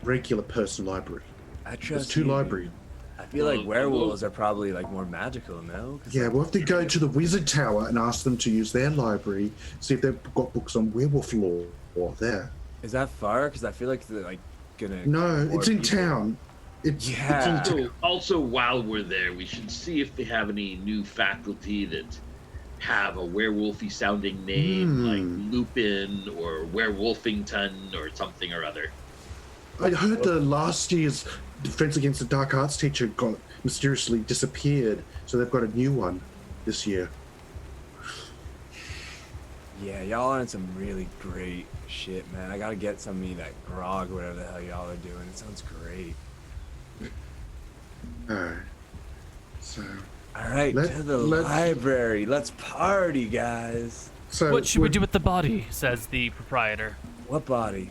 regular person library? I There's trust two you. libraries. I feel like werewolves are probably like more magical, no? 'Cause, Yeah, like, we'll have to go to the wizard tower and ask them to use their library, see if they've got books on werewolf lore there. Is that far? Because I feel like they're like gonna. No, get it's more in people. town. It's in Yeah. town. also while we're there, we should see if they have any new faculty that have a werewolfy sounding name like Lupin or Werewolfington or something or other. I heard the last year's Defense Against the Dark Arts teacher got mysteriously disappeared, so they've got a new one this year. Yeah, y'all are on some really great shit, man. I gotta get some of me that grog, whatever the hell y'all are doing. It sounds great. Alright. So, All right, Let- to the let- library. Let's party, guys. What should we we're- do with the body? Says the proprietor. What body?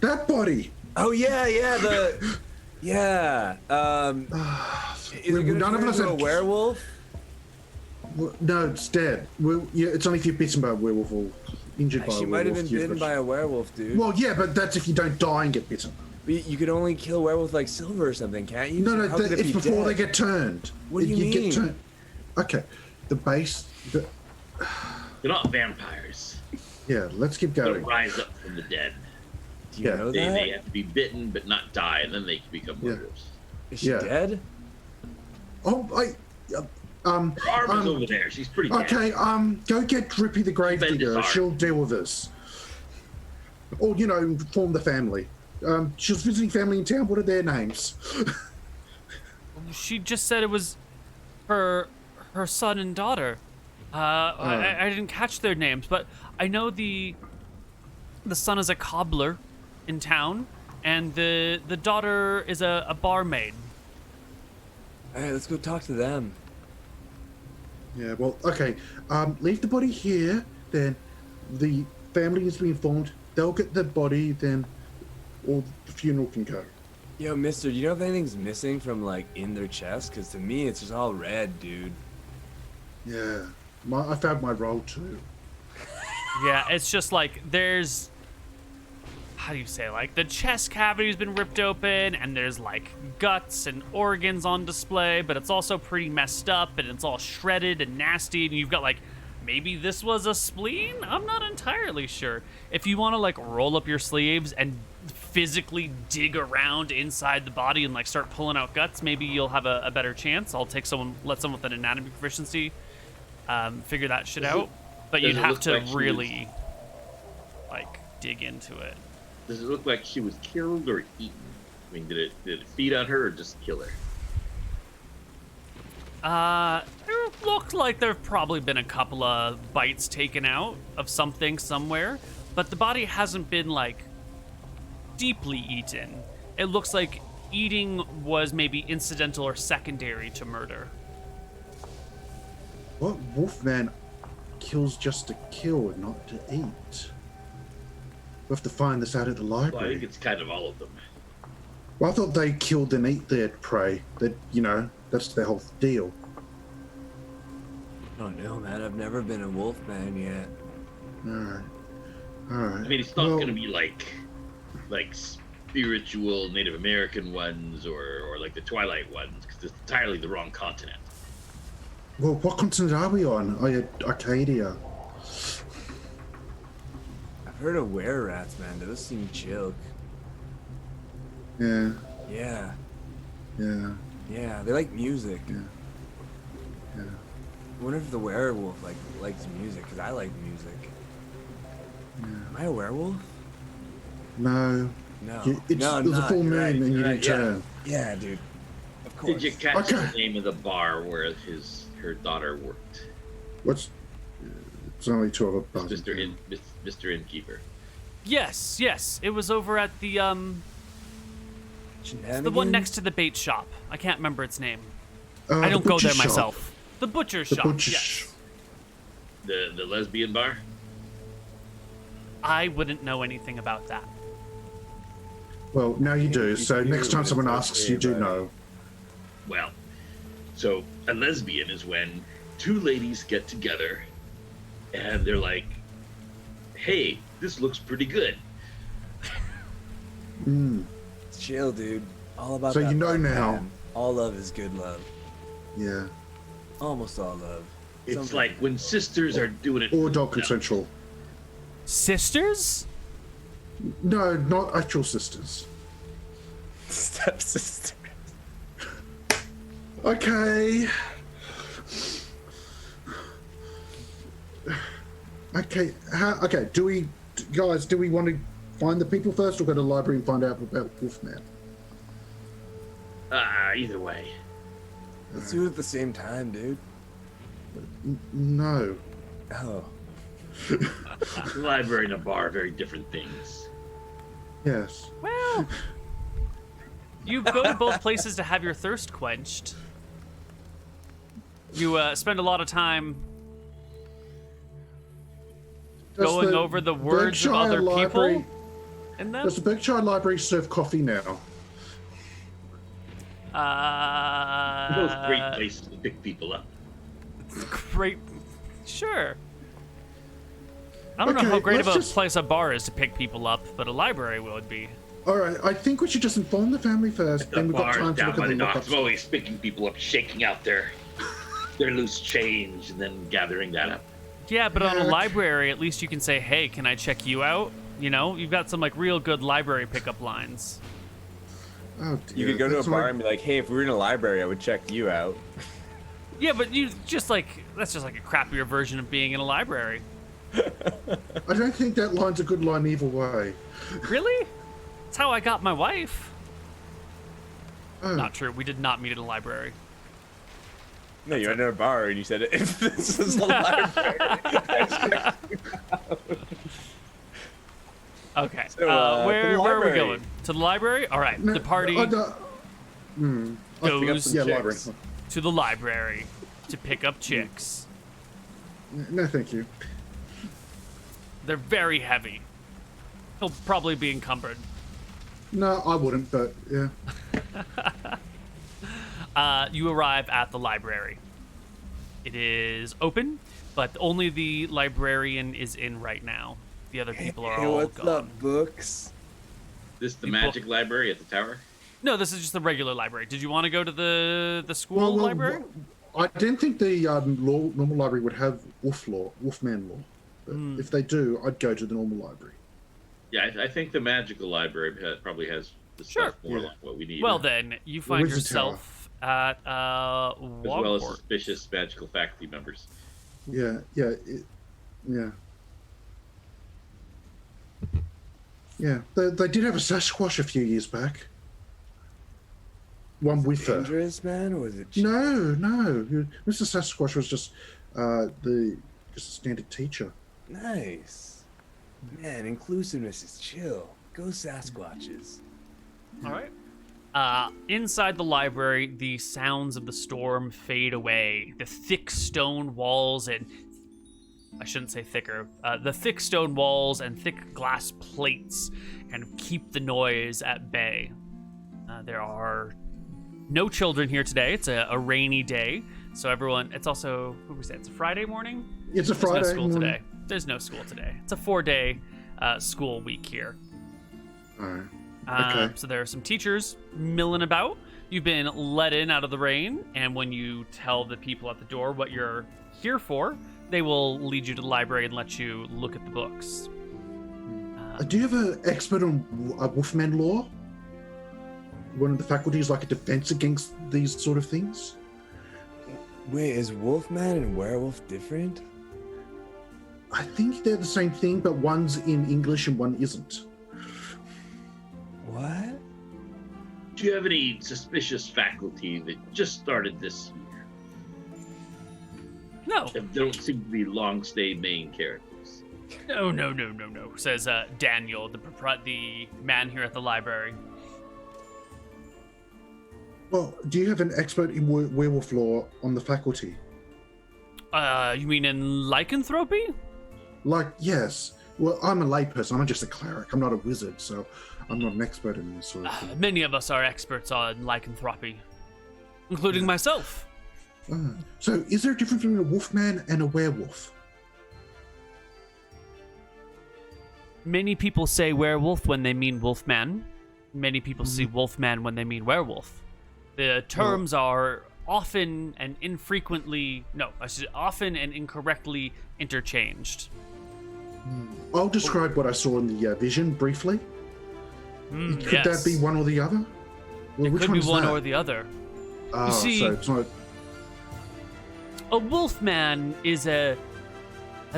That body! Oh yeah, the yeah. Is it gonna none of turn us into a have- werewolf? Well, no, it's dead. Yeah, it's only if you're bitten by a werewolf or injured by She a might have werewolf. been bitten by a werewolf, dude. Well, yeah, but that's if you don't die and get bitten. But you could only kill werewolf like silver or something, can't you? No, So how could it it's be before they dead? get turned. What do you mean? Get turned. Okay, the base. They're not vampires. Yeah, let's keep They'll going. rise up from the dead. Do you yeah. know They that? have to be bitten but not die, and then they can become Yeah. werewolves. Is she Yeah. dead? Oh, Her arm is over there. She's pretty dead. okay, go get Drippy the Bend his Gravedigger. arm. She'll deal with this. Or, form the family. She was visiting family in town. What are their names? She just said it was her son and daughter. I didn't catch their names, but I know the son is a cobbler in town, and the daughter is a barmaid. All right, let's go talk to them. Yeah, well, okay. Leave the body here, then the family is being informed. They'll get the body, then or the funeral can go. Yo, mister, do you know if anything's missing from like in their chest? Because to me, it's just all red, dude. Yeah. I found my role too. Yeah, it's just like there's, how do you say, like the chest cavity's been ripped open, and there's like guts and organs on display, but it's also pretty messed up, and it's all shredded and nasty, and you've got like maybe this was a spleen? I'm not entirely sure. If you want to like roll up your sleeves and physically dig around inside the body and like start pulling out guts, maybe you'll have a better chance. I'll let someone with an anatomy proficiency figure that shit out. But you'd have to really like dig into it. Does it look like she was killed or eaten? I mean, did it feed on her or just kill her? It looks like there've probably been a couple of bites taken out of something somewhere, but the body hasn't been like deeply eaten. It looks like eating was maybe incidental or secondary to murder. What wolfman kills just to kill and not to eat? We have to find this out at the Well, I library. think it's kind of all of them. Well, I thought they killed and eat their prey. That, you know, that's their whole deal. I don't know, man. I've never been a wolf man yet. Alright. Alright. I mean, it's not going to be like spiritual Native American ones or like the Twilight ones, because it's entirely the wrong continent. Well, what continent are we on? Arcadia. I've heard of were-rats, man. Those seem chill. Yeah. Yeah. Yeah. Yeah, they like music. Yeah. Yeah. I wonder if the werewolf likes music, because I like music. Yeah. Am I a werewolf? No. No. It was a full moon right, and you right, didn't turn. Yeah, dude. Of course. Did you catch Okay. the name of the bar where her daughter worked? It's only two of a buzz. Mr. Innkeeper. Yes, it was over at the Shenanigans? the one next to the bait shop. I can't remember its name. I The don't go butcher there shop. myself. The butcher The shop. butcher Yes. sh- The lesbian bar? I wouldn't know anything about that. Well, now you do. So You next do, time but someone it's asks, okay, you do buddy. know. Well, so a lesbian is when two ladies get together and they're like, hey, this looks pretty good. Mm, It's chill, dude. All about So that you know love, now. man. All love is good love. yeah. Almost all love. It's Something. like when sisters are doing it. Or for dog themselves. consensual. Sisters? No, not actual sisters. Stepsister. Okay. Okay. Okay. Do we want to find the people first, or go to the library and find out about Wolfman? Either way. Let's do it at the same time, dude. No. Oh. The library and a bar are very different things. Yes. Well, you go to both places to have your thirst quenched. You spend a lot of time going over the words of other people in them. Does the Berkshire Library serve coffee now? Both great places to pick people up. Great. Sure. I don't know Okay, how great of a let's just- place a bar is to pick people up, but a library would be. All right. I think we should just inform the family first. The Then we've got bars time to down look by at the the docks, lookups. always picking people up, shaking out their loose change, and then gathering that up. Yeah, but on a Yeah. library, at least you can say, "Hey, can I check you out?" You know, you've got some like real good library pickup lines. Oh, You dear. could go to a That's bar like- and be like, hey, if we were in a library, I would check you out. Yeah, but you just like that's just like a crappier version of being in a library. I don't think that line's a good line either way. Really? That's how I got my wife. Oh. Not true. We did not meet at a library. No, you went to a bar and you said, if this is a library. Okay. So, to the where are we library. going? To the library? All right. No, The party I goes yeah, library. to the library to pick up chicks. No, thank you. They're very heavy. He'll probably be encumbered. No, I wouldn't, but yeah. You arrive at the library. It is open, but only the librarian is in right now. The other people are Hey, all what's gone. up, books? This the People- magic library at the tower? No, this is just the regular library. Did you want to go to the school library? I didn't think the normal library would have Wolfman law. But if they do, I'd go to the normal library. Yeah, I think the magical library probably has the stuff more like what we need. Well, then you find Wizard yourself at as well as Wogport. suspicious magical faculty members. Yeah. They did have a Sasquatch a few years back. One with her. Dangerous, man, or was it? No. Mr. Sasquatch was just just a standard teacher. Nice. Man, inclusiveness is chill. Go Sasquatches. All right. Inside the library, the sounds of the storm fade away. The thick stone walls and I shouldn't say thicker. The thick stone walls and thick glass plates kind of keep the noise at bay. There are no children here today. It's a rainy day, so everyone. It's also what we say. It's a Friday morning. It's a Friday There's no school morning. today. There's no school today. It's a 4-day school week here. All right. Okay. So there are some teachers milling about. You've been let in out of the rain, and when you tell the people at the door what you're here for, they will lead you to the library and let you look at the books. Do you have an expert on Wolfman law? One of the faculties like a defense against these sort of things? Wait, is Wolfman and Werewolf different? I think they're the same thing, but one's in English and one isn't. What? Do you have any suspicious faculty that just started this year? No. That don't seem to be long-stay main characters. No, says Daniel, the man here at the library. Well, do you have an expert in werewolf law on the faculty? You mean in lycanthropy? Like, yes. Well, I'm a layperson. I'm just a cleric. I'm not a wizard, so I'm not an expert in this sort of thing. Many of us are experts on lycanthropy, including myself. So, is there a difference between a wolfman and a werewolf? Many people say werewolf when they mean wolfman. Many people see wolfman when they mean werewolf. The terms are often and often and incorrectly interchanged. I'll describe what I saw in the vision briefly. Could Yes. that be one or the other? Well, It which could be one's one that? or the other. Oh, see- so it's not. A wolfman is a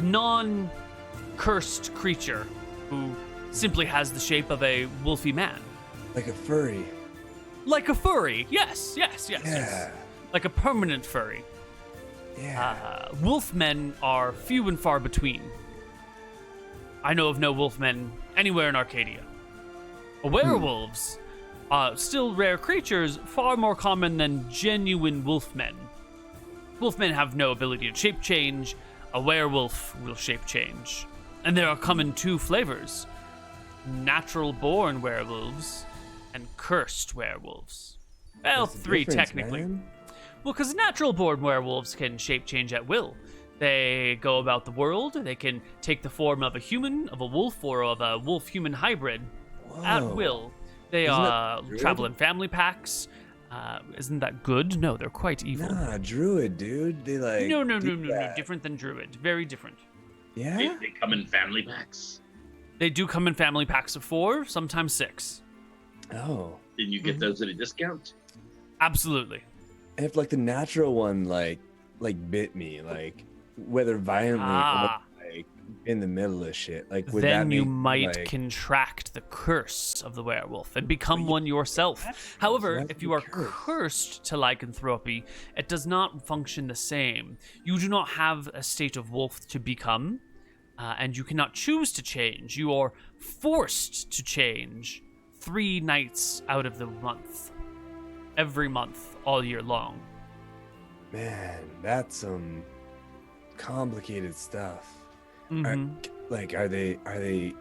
non-cursed creature who simply has the shape of a wolfy man. Like a furry. Like a furry. Yes. Yeah. Like a permanent furry. Yeah. Wolfmen are few and far between. I know of no wolfmen anywhere in Arcadia. Werewolves, still rare creatures, far more common than genuine wolfmen. Wolfmen have no ability to shape change. A werewolf will shape change. And there are come in two flavors. Natural-born werewolves and cursed werewolves. Well, What's the 3 difference, technically. man? Well, because natural-born werewolves can shape change at will. They go about the world. They can take the form of a human, of a wolf, or of a wolf-human hybrid at Whoa. will. They Isn't that good? travel in family packs. Isn't that good? No, they're quite evil. Nah, druid, dude. They like. No. do that. Different than druid. Very different. Yeah. They come in family packs. They do come in family packs of 4, sometimes 6. Oh. Didn't you get those at a discount? Absolutely. And if like the natural one like bit me, like whether violently or like in the middle of shit, like would that Then you make, might like, contract the curse of the werewolf and become one yourself. However, that's if you the are curse. cursed to lycanthropy, it does not function the same. You do not have a state of wolf to become, and you cannot choose to change. You are forced to change 3 nights out of the month. Every month, all year long. Man, that's some complicated stuff. Mhm. Like, are they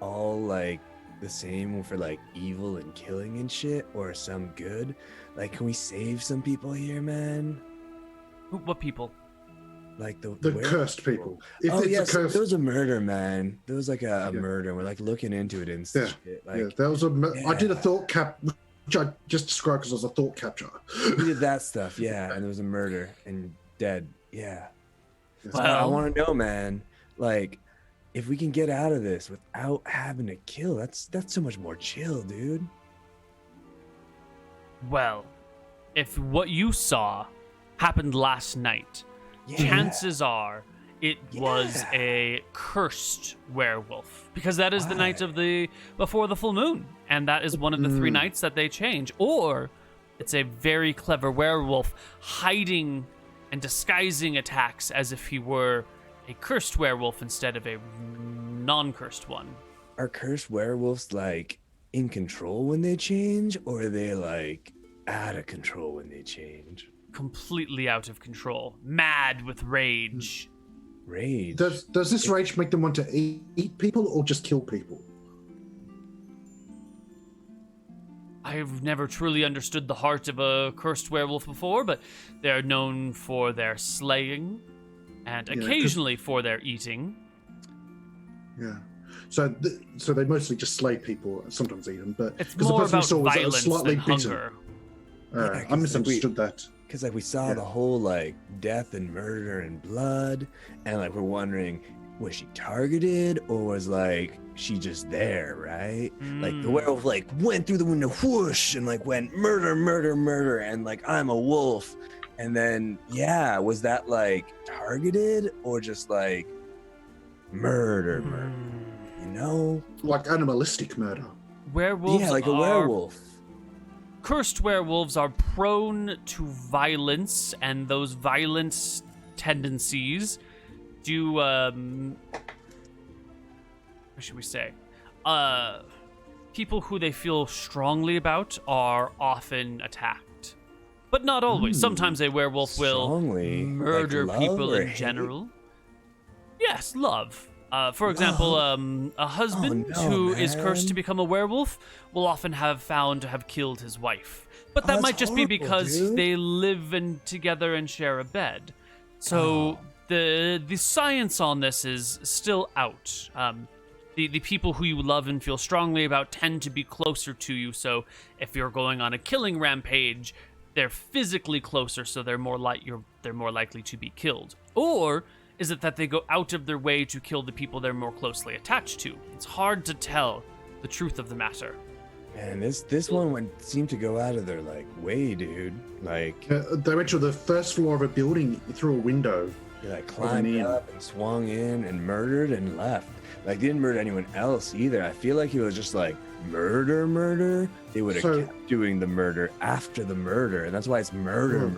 all like the same for like evil and killing and shit, or some good? Like, can we save some people here, man? What people? Like the The cursed people. If Oh it's yes, a cursed, there was a murder, man. There was like a Yeah. murder. We're like looking into it and Yeah, shit. Like, yeah, that was I did a thought cap which I just described because it was a thought capture. We did that stuff, yeah, and there was a murder and dead, yeah. So Well- I want to know, man, like, if we can get out of this without having to kill, that's so much more chill, dude. Well, if what you saw happened last night, Yeah. chances are it was Yeah. a cursed werewolf, because that is the night Why? of the before the full moon, and that is one of the 3 nights that they change. Or it's a very clever werewolf hiding and disguising attacks as if he were a cursed werewolf instead of a non-cursed one. Are cursed werewolves like in control when they change, or are they like out of control when they change? Completely out of control, mad with rage. Rage. Does this rage make them want to eat people or just kill people? I've never truly understood the heart of a cursed werewolf before, but they're known for their slaying and 'cause- occasionally for their eating. Yeah. So they mostly just slay people and sometimes eat them, but It's because the more person we about saw was violence slightly than bitten. hunger. Yeah, 'cause, I like, misunderstood that. Because like we saw Yeah. the whole like death and murder and blood, and like we're wondering, was she targeted or was like she just there, right? Like the Mm. werewolf like went through the window, whoosh, and like went murder, murder, murder, and like I'm a wolf, and then yeah, was that like targeted or just like murder, murder? Mm. You know? Like animalistic murder. Werewolves Yeah, like a are werewolf. Cursed werewolves are prone to violence, and those violent tendencies do, what should we say? People who they feel strongly about are often attacked. But not always. Sometimes a werewolf will Strongly? Like murder love people or in hate? general. Yes, love. For example, a husband Oh, no, who is cursed to man. become a werewolf will often have found to have killed his wife. But that that's might just be horrible, because dude. they live together and share a bed. So Oh. the science on this is still out. The people who you love and feel strongly about tend to be closer to you. So if you're going on a killing rampage, they're physically closer, so they're more likely to be killed. Or is it that they go out of their way to kill the people they're more closely attached to? It's hard to tell the truth of the matter. Man, this one seemed to go out of their like way, dude. Like They went to the first floor of a building through a window. they like climbed Neal. up and swung in and murdered and left. Like they didn't murder anyone else either. I feel like it was just like murder. They would have So- kept doing the murder after the murder, and that's why it's murder.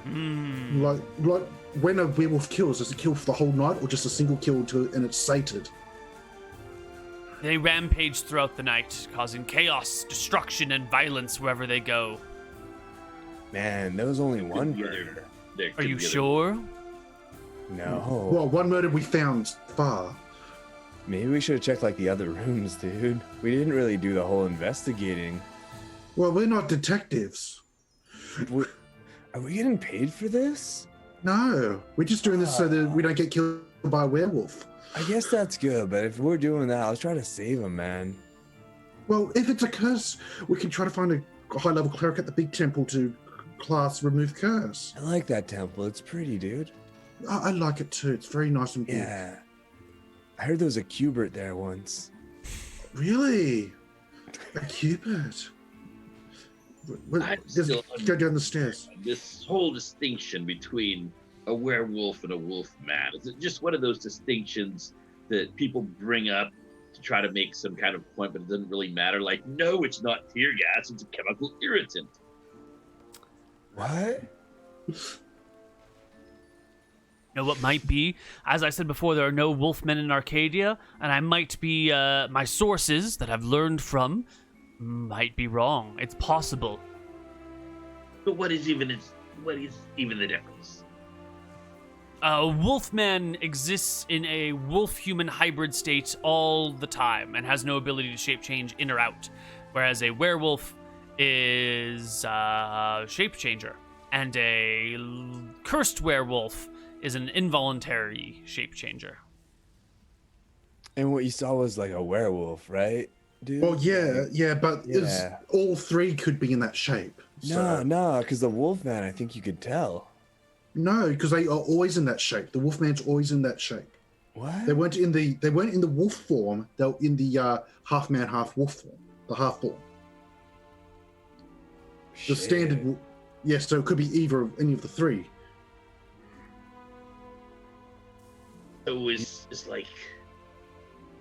Hmm. Like when a werewolf kills, does it kill for the whole night or just a single kill and it's sated? They rampage throughout the night, causing chaos, destruction, and violence wherever they go. Man, there was only one Yeah, murder. There Are could you be other- sure? No. Well, one murder we found far. Maybe we should have checked like the other rooms, dude. We didn't really do the whole investigating. Well, we're not detectives. Are we getting paid for this? No, we're just doing this so that we don't get killed by a werewolf. I guess that's good, but if we're doing that, let's try to save him, man. Well, if it's a curse, we can try to find a high-level cleric at the big temple to class remove curse. I like that temple. It's pretty, dude. I like it too. It's very nice and big. Yeah. I heard there was a Cubert there once. Really? A cupid? I'm Just still go down the stairs. This whole distinction between a werewolf and a wolf man, is it just one of those distinctions that people bring up to try to make some kind of point, but it doesn't really matter? Like, no, it's not tear gas, it's a chemical irritant. What? You know what might be? As I said before, there are no wolfmen in Arcadia, and I might be, my sources that I've learned from might be wrong. It's possible. But what is even the difference? Wolfman exists in a wolf-human hybrid state all the time and has no ability to shape change in or out, whereas a werewolf is a shape changer, and a cursed werewolf is an involuntary shape changer. And what you saw was like a werewolf, right? dude? Well, yeah, but Yeah. all three could be in that shape. No, because the Wolfman, I think you could tell. No, because they are always in that shape. The Wolfman's always in that shape. What? They weren't in the wolf form. They were in the half man, half wolf form. The half form. The Shit. standard. Yes, so it could be either of any of the three. So it's like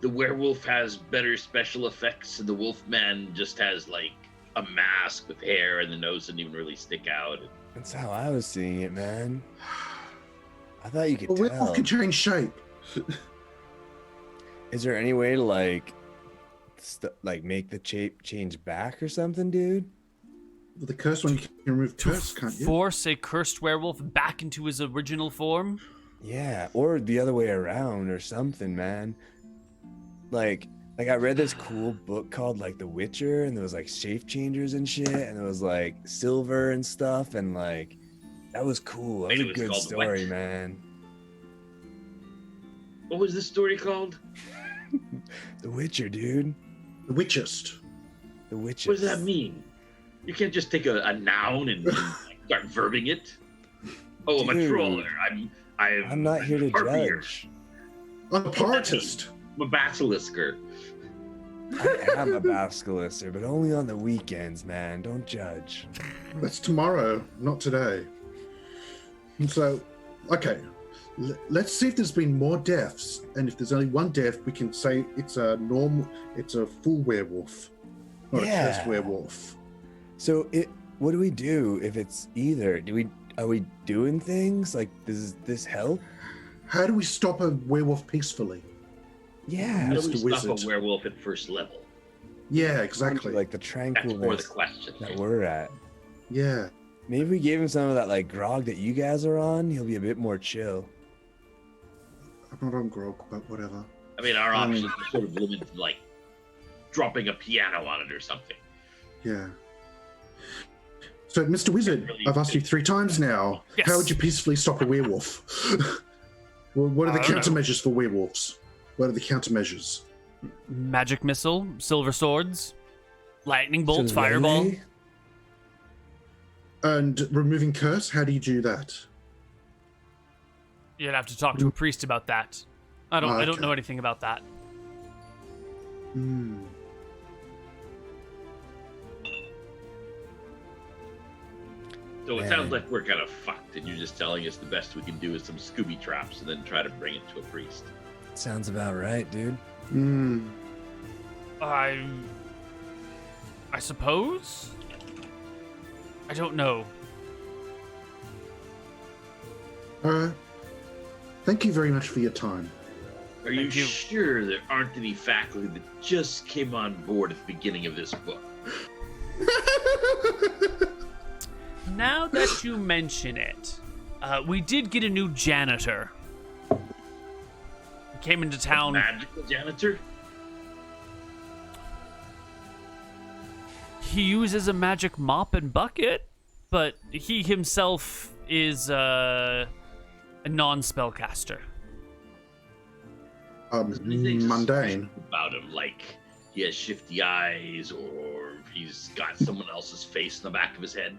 the werewolf has better special effects, and the wolfman just has like a mask with hair, and the nose doesn't even really stick out. That's how I was seeing it, man. I thought you could But tell. werewolf can change shape. Is there any way to like make the shape change back or something, dude? With the cursed one, you can remove curse, can't you? Force a cursed werewolf back into his original form? Yeah, or the other way around or something, man. Like I read this cool book called like The Witcher, and there was like shape changers and shit, and it was like silver and stuff, and like that was cool. That was Wait, a it was good called story, what? man. What was this story called? The Witcher, dude. The Witchest. The Witcher. What does that mean? You can't just take a noun and start verbing it. Oh, I'm a Dude. troller. I'm not here to harpier. judge. I'm a partist. I'm a basilisker. I am a basilisker, but only on the weekends, man. Don't judge. That's tomorrow, not today. And so, okay, let's see if there's been more deaths, and if there's only one death, we can say it's a full werewolf, not a cursed werewolf. So what do we do if it's either? Are we doing things like does this help? How do we stop a werewolf peacefully? Yeah, How do we Mr. stop a Wizard. werewolf at first level? Yeah, exactly. like the That's more the tranquilness question. that we're at. Yeah. Maybe we gave him some of that like grog that you guys are on. He'll be a bit more chill. I'm not on grog, but whatever. I mean, our options are sort of limited to like dropping a piano on it or something. Yeah. So, Mr. Wizard, Really I've asked you 3 times now. Yes. How would you peacefully stop a werewolf? Well, what are the I don't know. countermeasures for werewolves? What are the countermeasures? Magic missile, silver swords, lightning bolts, So fireball. really? And removing curse, how do you do that? You'd have to talk to a priest about that. I don't Okay. know anything about that. Hmm. So it Man. sounds like we're kind of fucked, and you're just telling us the best we can do is some Scooby traps, and then try to bring it to a priest. Sounds about right, dude. Hmm. I suppose. I don't know. Thank you very much for your time. Are you Thank you. sure there aren't any faculty that just came on board at the beginning of this book? Now that you mention it, we did get a new janitor. He came into town. Magical janitor? He uses a magic mop and bucket, but he himself is a non-spellcaster. Anything Mundane. suspicious about him, like he has shifty eyes, or he's got someone else's face in the back of his head?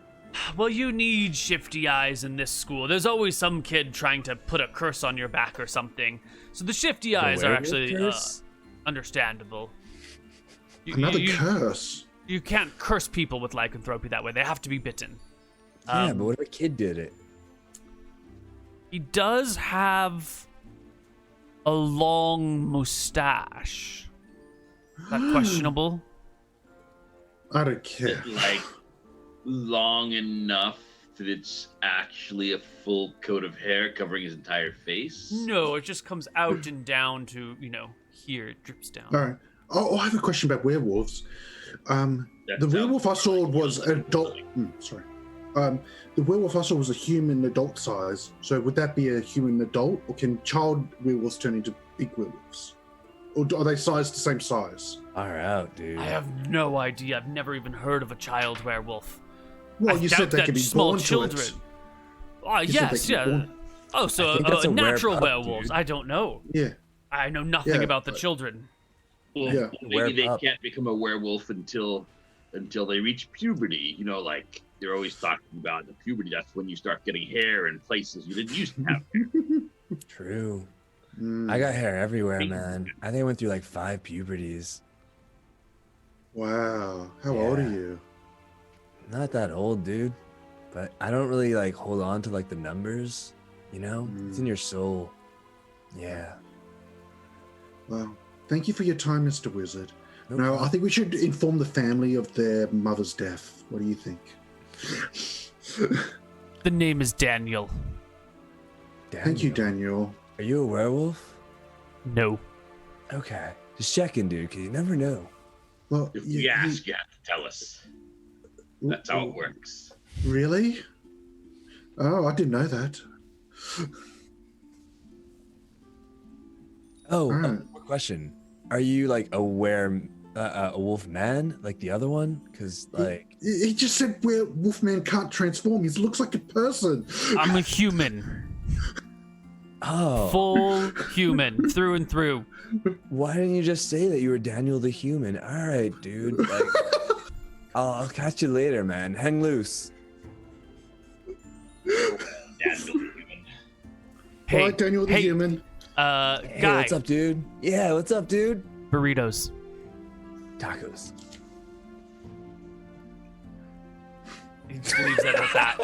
Well, you need shifty eyes in this school. There's always some kid trying to put a curse on your back or something. So the shifty eyes are werewolf actually curse? understandable. Another curse. You can't curse people with lycanthropy that way. They have to be bitten. Yeah, but what if a kid did it? He does have a long mustache. Is that questionable? I don't care. Like long enough that it's actually a full coat of hair covering his entire face? No, it just comes out and down to, here. It drips down. All right. Oh, I have a question about werewolves. The werewolf I saw was adult. Sorry. The werewolf I saw was a human adult size. So would that be a human adult, or can child werewolves turn into big werewolves? Or are they sized the same size? Far out, dude. I have no idea. I've never even heard of a child werewolf. Well, I you doubt said they that could be small born children. to it. Oh, You said they yes, could be yeah. born- Oh, so I think that's a natural werewolf, werewolves. dude. I don't know. Yeah. I know nothing Yeah, about the but- children. Yeah. Maybe they pup. can't become a werewolf until they reach puberty. You know, like they're always talking about the puberty. That's when you start getting hair in places you didn't used to have. True. Mm. I got hair everywhere, man. I think I went through like 5 puberties. Wow. How old are Yeah. you? Not that old, dude. But I don't really like hold on to like the numbers, you know? It's in your soul. Yeah. Well, thank you for your time, Mr. Wizard. No Now, I problem. think we should inform the family of their mother's death. What do you think? The name is Daniel. Thank you, Daniel. Are you a werewolf? No. Okay. Just checking, dude, because you never know. Well, If we ask, you have to tell us. That's how it works. Really? Oh, I didn't know that. Oh, Alright. quick question. Are you like a wolf man like the other one? Because like, He just said where Wolfman can't transform. He looks like a person. I'm a human. oh, Full human, through and through. why didn't you just say that you were Daniel the human? All right, dude. Like, I'll catch you later, man. Hang loose. Dad's the human. Hey, All right, Daniel the hey, human. Hey, guy. what's up, dude? Yeah, what's up, dude? Burritos. Tacos. He just leaves it at that.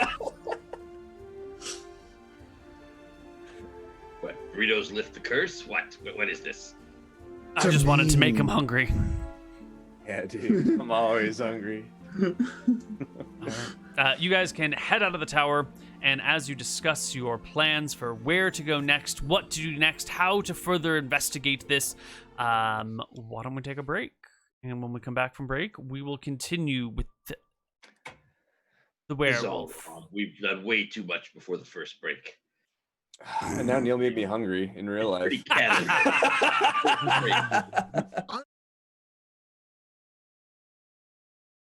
What? Burritos lift the curse? What is this? I just wanted to make him hungry. Yeah, dude. I'm always hungry. You guys can head out of the tower, and as you discuss your plans for where to go next, what to do next, how to further investigate this, why don't we take a break? And when we come back from break, we will continue with the This is all werewolf. wrong. We've done way too much before the first break. And now Neal made me hungry in real life. Pretty canon.